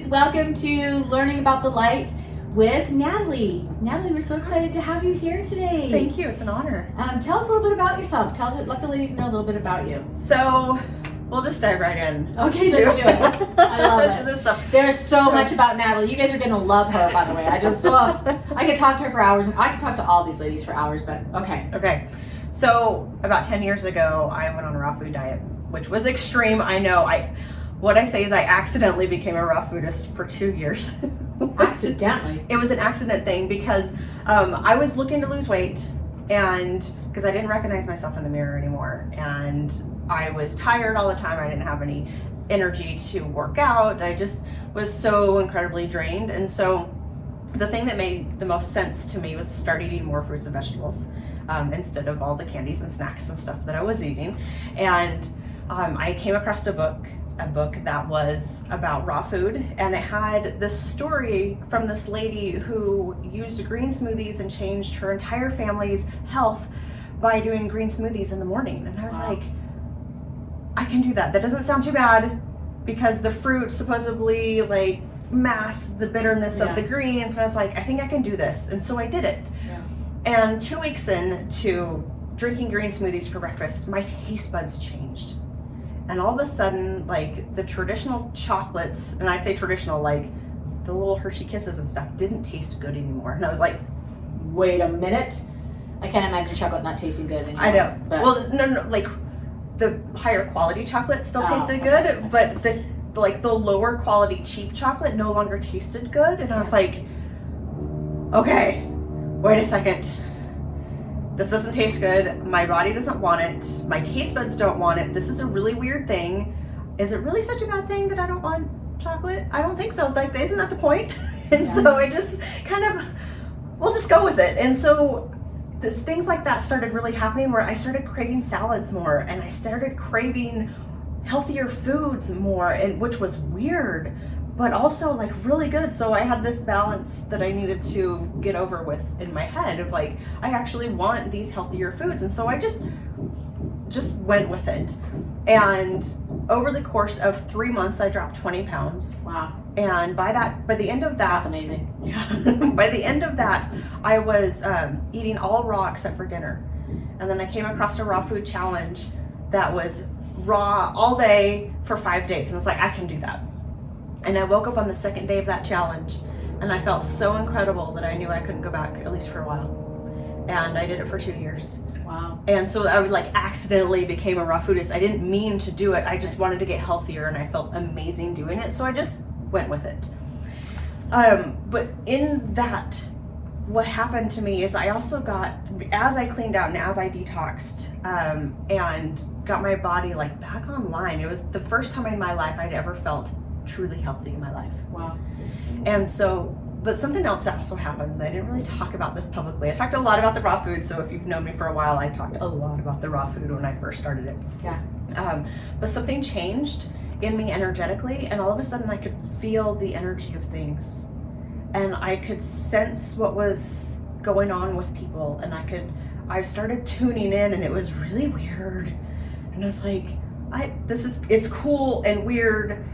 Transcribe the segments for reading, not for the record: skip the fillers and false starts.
ladies. Welcome to Learning About the Light with Natalie. Natalie, we're so excited to have you here today. Thank you. It's an honor. Tell us a little bit about yourself. Let the ladies know a little bit about you. So, we'll just dive right in. Okay, let's do it. I love it. This stuff. There's so much about Natalie. You guys are going to love her, by the way. I could talk to her for hours, and I could talk to all these ladies for hours, but okay. Okay. So, about 10 years ago, I went on a raw food diet, which was extreme. I know. What I say is I accidentally became a raw foodist for 2 years. Accidentally? It was an accident thing because I was looking to lose weight, and because I didn't recognize myself in the mirror anymore, and I was tired all the time. I didn't have any energy to work out. I just was so incredibly drained. And so the thing that made the most sense to me was to start eating more fruits and vegetables instead of all the candies and snacks and stuff that I was eating. And I came across a book that was about raw food, and it had this story from this lady who used green smoothies and changed her entire family's health by doing green smoothies in the morning. And I was like, I can do that. That doesn't sound too bad because the fruit supposedly like masks the bitterness of the greens. And I was like, I think I can do this. And so I did it. Yeah. And 2 weeks into drinking green smoothies for breakfast, my taste buds changed. And all of a sudden, like the traditional chocolates, and I say traditional, like the little Hershey Kisses and stuff, didn't taste good anymore. And I was like, wait a minute. I can't imagine chocolate not tasting good anymore. I know. But. Well, no, like the higher quality chocolate still tasted good, but the lower quality cheap chocolate no longer tasted good. And I was like, okay, wait a second. This doesn't taste good. My body doesn't want it. My taste buds don't want it. This is a really weird thing. Is it really such a bad thing that I don't want chocolate? I don't think so. Like, isn't that the point? And so I just we'll just go with it. And so things like that started really happening where I started craving salads more, and I started craving healthier foods more, and which was weird, but also like really good. So I had this balance that I needed to get over with in my head of like, I actually want these healthier foods. And so I just went with it. And over the course of 3 months, I dropped 20 pounds. Wow. And by the end of that, that's amazing. Yeah. By the end of that, I was eating all raw except for dinner. And then I came across a raw food challenge that was raw all day for 5 days. And I was like, I can do that. And I woke up on the second day of that challenge, and I felt so incredible that I knew I couldn't go back, at least for a while. And I did it for 2 years. Wow. And so I accidentally became a raw foodist. I didn't mean to do it. I just wanted to get healthier, and I felt amazing doing it. So I just went with it. But in that, what happened to me is I also got, as I cleaned out and as I detoxed and got my body back online, it was the first time in my life I'd ever felt truly healthy in my life. Wow. And so, but something else that also happened, I didn't really talk about this publicly. I talked a lot about the raw food, so if you've known me for a while, I talked a lot about the raw food when I first started it. Yeah. But something changed in me energetically, and all of a sudden I could feel the energy of things. And I could sense what was going on with people, and I started tuning in, and it was really weird. And I was like, it's cool and weird,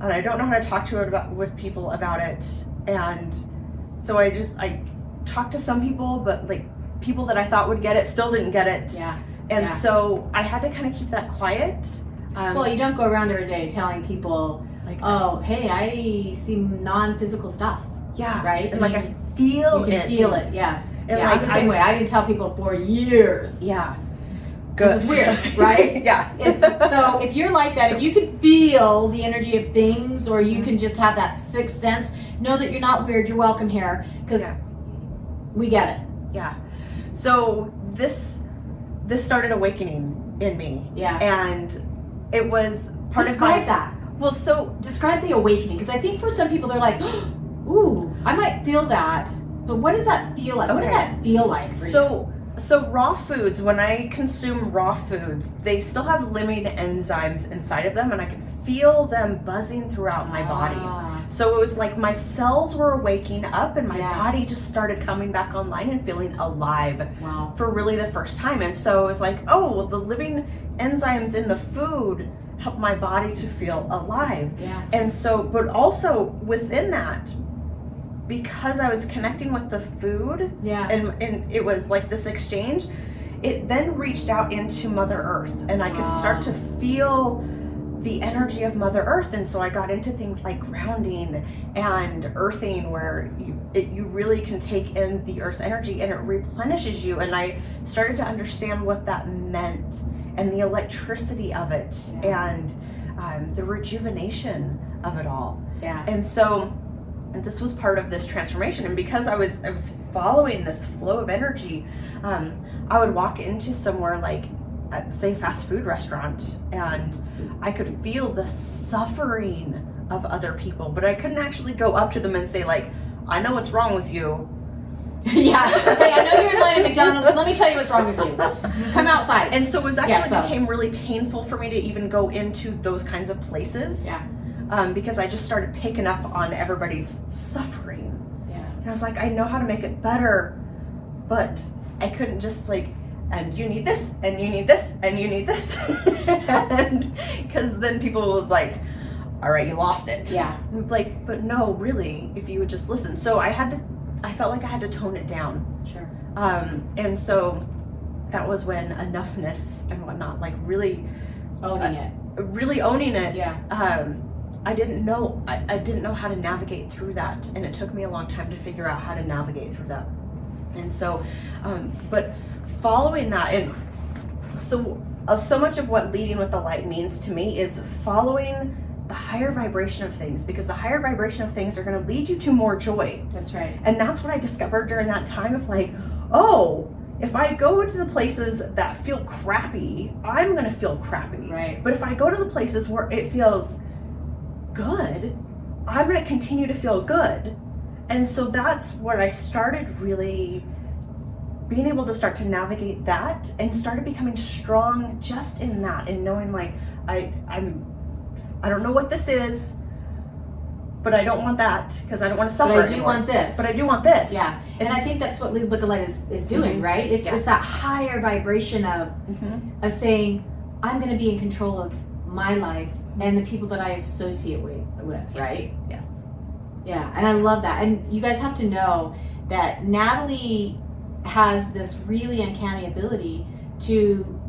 and I don't know how to talk with people about it. And so I talked to some people, but people that I thought would get it still didn't get it. Yeah. And so I had to kind of keep that quiet. Well, you don't go around every day telling people, oh, hey, I see non-physical stuff. Yeah. Right? And I feel it. You can feel it, yeah. And I'm the same way. I didn't tell people for years. Yeah. This is weird, right? Yeah. So if you're like that, if you can feel the energy of things, or you can just have that sixth sense, know that you're not weird. You're welcome here, because we get it. Yeah. So this started awakening in me. Yeah. And it was part Describe of that. Well, so describe the awakening, because I think for some people they're like, ooh, I might feel that, but what does that feel like? Okay. What did that feel like for you? So raw foods, when I consume raw foods, they still have living enzymes inside of them, and I could feel them buzzing throughout my body. So it was like my cells were waking up, and my body just started coming back online and feeling alive for really the first time. And so it was like, oh, well, the living enzymes in the food help my body to feel alive. Yeah. And so, but also within that, because I was connecting with the food, and it was like this exchange, it then reached out into Mother Earth, and I could start to feel the energy of Mother Earth. And so I got into things like grounding and earthing, where you really can take in the Earth's energy and it replenishes you. And I started to understand what that meant, and the electricity of it, and the rejuvenation of it all. Yeah. And so, and this was part of this transformation. And because I was following this flow of energy, I would walk into somewhere like, say, fast food restaurant, and I could feel the suffering of other people, but I couldn't actually go up to them and say, like, I know what's wrong with you. Yeah. Hey, I know you're in line at McDonald's. Let me tell you what's wrong with you. Come outside. And so it was actually became really painful for me to even go into those kinds of places. Yeah. Because I just started picking up on everybody's suffering. Yeah. And I was like, I know how to make it better, but I couldn't just like, and you need this, and you need this, and you need this. And because then people was like, all right, you lost it. Yeah. Like, but no, really, if you would just listen. So I felt like I had to tone it down. Sure. And so that was when enoughness and whatnot, like really owning it. Really owning it. Yeah. I didn't know how to navigate through that, and it took me a long time to figure out how to navigate through that. And so, but following that, and so much of what leading with the light means to me is following the higher vibration of things, because the higher vibration of things are going to lead you to more joy. That's right. And that's what I discovered during that time of like, oh, if I go to the places that feel crappy, I'm going to feel crappy. Right. But if I go to the places where it feels good, I'm going to continue to feel good. And so that's where I started really being able to start to navigate that, and started becoming strong just in that, and knowing like I don't know what this is, but I don't want that, because I don't want to suffer. But I do anymore. want this. But I do want this. Yeah. And I think that's what Lead with the Light is doing, right? It's that higher vibration of saying, I'm going to be in control of my life and the people that I associate with, right? Yes. Yeah, and I love that. And you guys have to know that Natalie has this really uncanny ability to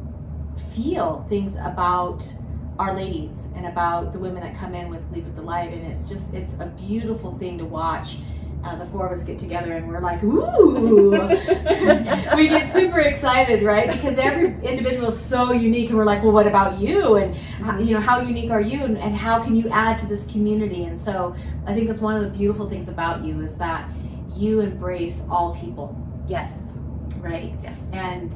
feel things about our ladies and about the women that come in with Lead with the Light, and it's a beautiful thing to watch. The four of us get together and we're like, ooh, we get super excited, right? Because every individual is so unique, and we're like, well, what about you? And how unique are you? And how can you add to this community? And so I think that's one of the beautiful things about you, is that you embrace all people. Yes. Right? Yes. And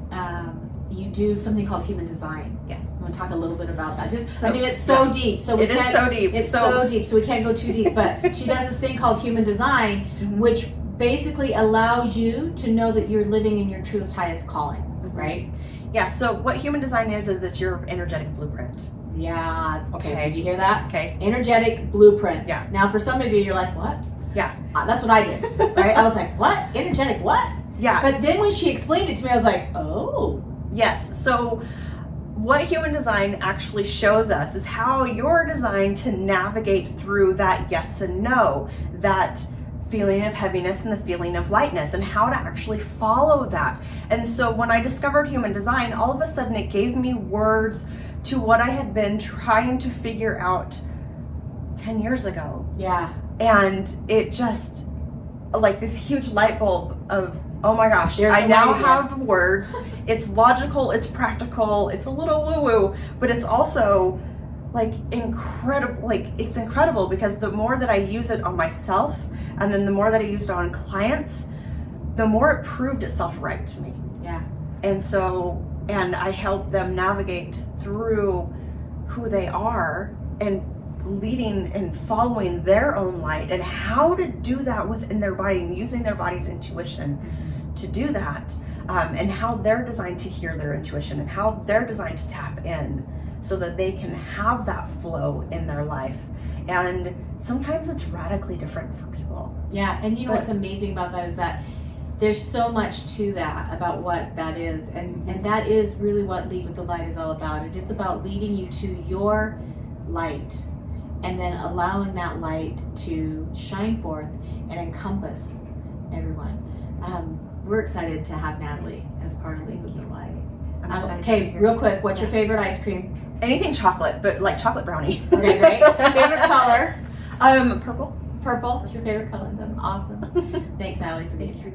you do something called human design. Yes. I want to talk a little bit about that. It's so deep. So it is so deep. It's so deep, so we can't go too deep. But she does this thing called human design, which basically allows you to know that you're living in your truest, highest calling, right? Yeah. So what human design is it's your energetic blueprint. Yes. Okay. Did you hear that? Okay. Energetic blueprint. Yeah. Now, for some of you, you're like, what? Yeah. That's what I did, right? I was like, what? Energetic what? Yeah. But then when she explained it to me, I was like, oh. Yes. So what human design actually shows us is how you're designed to navigate through that yes and no, that feeling of heaviness and the feeling of lightness, and how to actually follow that. And so when I discovered human design, all of a sudden it gave me words to what I had been trying to figure out 10 years ago. Yeah. And it just, like this huge light bulb of, oh my gosh, There's I now have words. It's logical, it's practical, it's a little woo-woo, but it's also like incredible. Like it's incredible, because the more that I use it on myself, and then the more that I used it on clients, the more it proved itself right to me. Yeah. And so, and I help them navigate through who they are, and leading and following their own light, and how to do that within their body, and using their body's intuition to do that, and how they're designed to hear their intuition, and how they're designed to tap in so that they can have that flow in their life. And sometimes it's radically different for people. Yeah, and you know what's amazing about that is that there's so much to that about what that is, and that is really what Lead with the Light is all about. It is about leading you to your light, and then allowing that light to shine forth and encompass everyone. We're excited to have Natalie as part of Lead with the Light. I'm excited to be Okay, here. real quick, what's your favorite ice cream? Anything chocolate, but like chocolate brownie. Okay, great. Favorite color? Purple. Purple is your favorite color. That's awesome. Thanks, Natalie, for being here.